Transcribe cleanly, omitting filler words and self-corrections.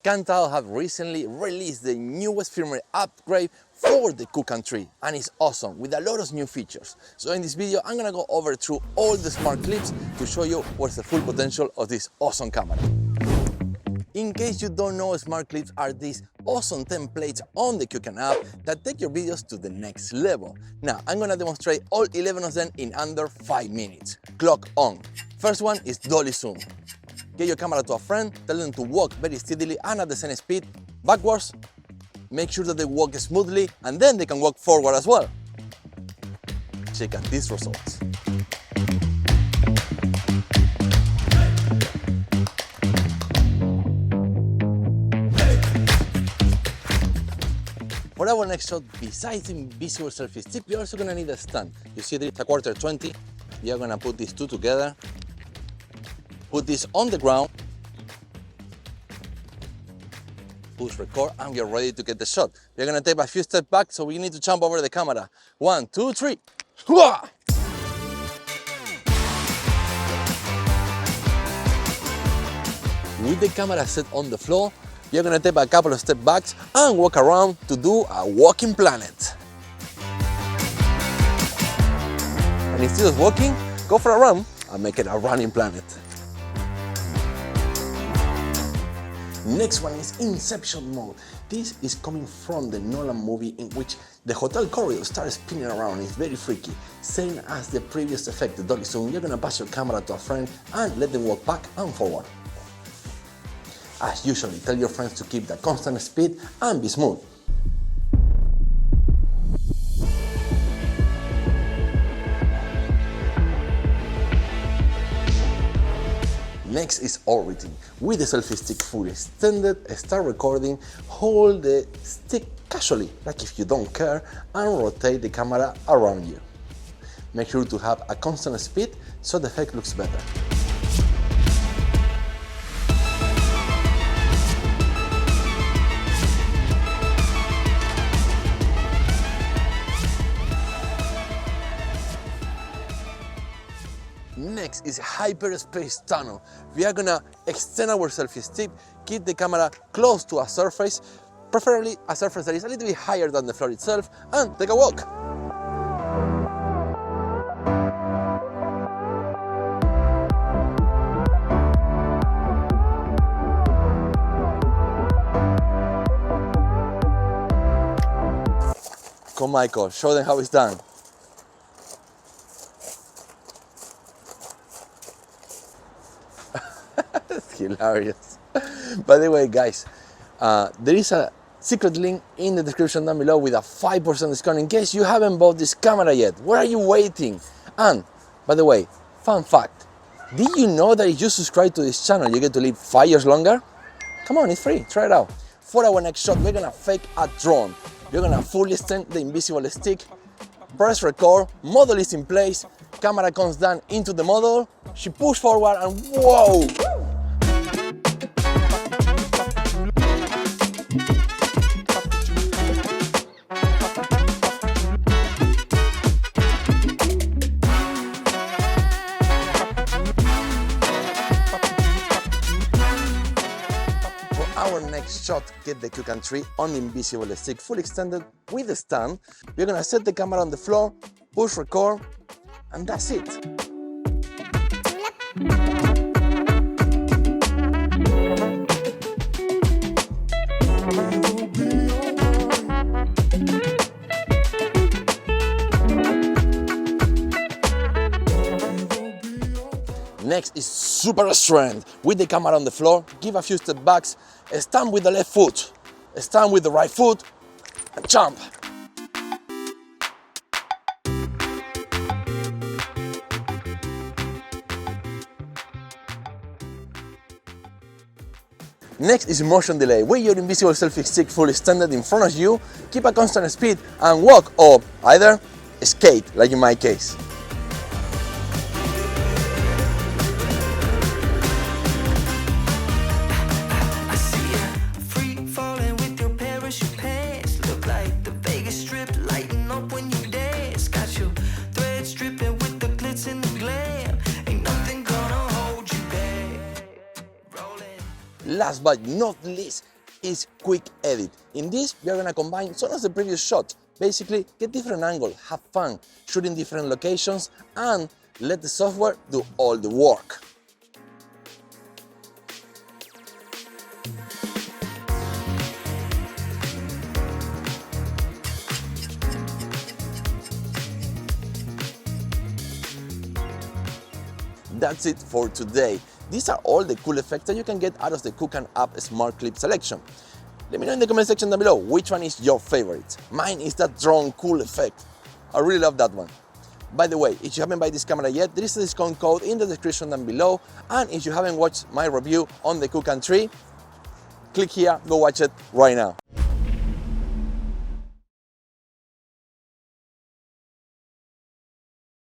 Kandao have recently released the newest firmware upgrade for the QooCam tree, and it's awesome with a lot of new features. So in this video, I'm gonna go over through all the smart clips to show you what's the full potential of this awesome camera. In case you don't know, smart clips are these awesome templates on the QooCam app that take your videos to the next level. Now, I'm gonna demonstrate all 11 of them in under 5 minutes. Clock on. First one is Dolly Zoom. Get your camera to a friend, tell them to walk very steadily and at the same speed, backwards. Make sure that they walk smoothly and then they can walk forward as well. Check out these results. For our next shot, besides the invisible selfie stick, we're also gonna need a stand. You see it's a 1/4 We are gonna put these two together. Put this on the ground, push record, and we are ready to get the shot. We're gonna take a few steps back, so we need to jump over the camera. 1, 2, 3. Hooah! With the camera set on the floor, you're gonna take a couple of steps back and walk around to do a walking planet. And instead of walking, go for a run and make it a running planet. Next one is Inception mode. This is coming from the Nolan movie in which the hotel corridor starts spinning around. It's very freaky. Same as the previous effect, the Dolly Zoom. You're gonna pass your camera to a friend and let them walk back and forward. As usually, tell your friends to keep the constant speed and be smooth. Next is orbiting. With the selfie stick fully extended, start recording, hold the stick casually, like if you don't care, and rotate the camera around you. Make sure to have a constant speed so the effect looks better. Next is Hyperspace Tunnel. We are gonna extend our selfie stick, keep the camera close to a surface, preferably a surface that is a little bit higher than the floor itself, and take a walk. Come Michael, show them how it's done. That's hilarious. By the way, guys, there is a secret link in the description down below with a 5% discount in case you haven't bought this camera yet. What are you waiting? And, by the way, fun fact, did you know that if you subscribe to this channel, you get to live 5 years longer? Come on, it's free, try it out. For our next shot, we're gonna fake a drone. We're gonna fully extend the invisible stick, press record, model is in place, camera comes down into the model, she pushes forward and whoa! For our next shot, get the QooCam tree on the invisible stick fully extended with the stand. We're gonna set the camera on the floor, push record, and that's it. Next is super strength. With the camera on the floor, give a few steps back, stand with the left foot, stand with the right foot, and jump. Next is motion delay. With your invisible selfie stick fully extended in front of you, keep a constant speed and walk or either skate, like in my case. Last but not least is Quick Edit. In this, we are gonna combine some of the previous shots. Basically, get different angles, have fun, shoot in different locations, and let the software do all the work. That's it for today. These are all the cool effects that you can get out of the QooCam app Smart Clip selection. Let me know in the comment section down below which one is your favorite. Mine is that drone cool effect. I really love that one. By the way, if you haven't bought this camera yet, there is a discount code in the description down below. And if you haven't watched my review on the QooCam 3, click here, go watch it right now.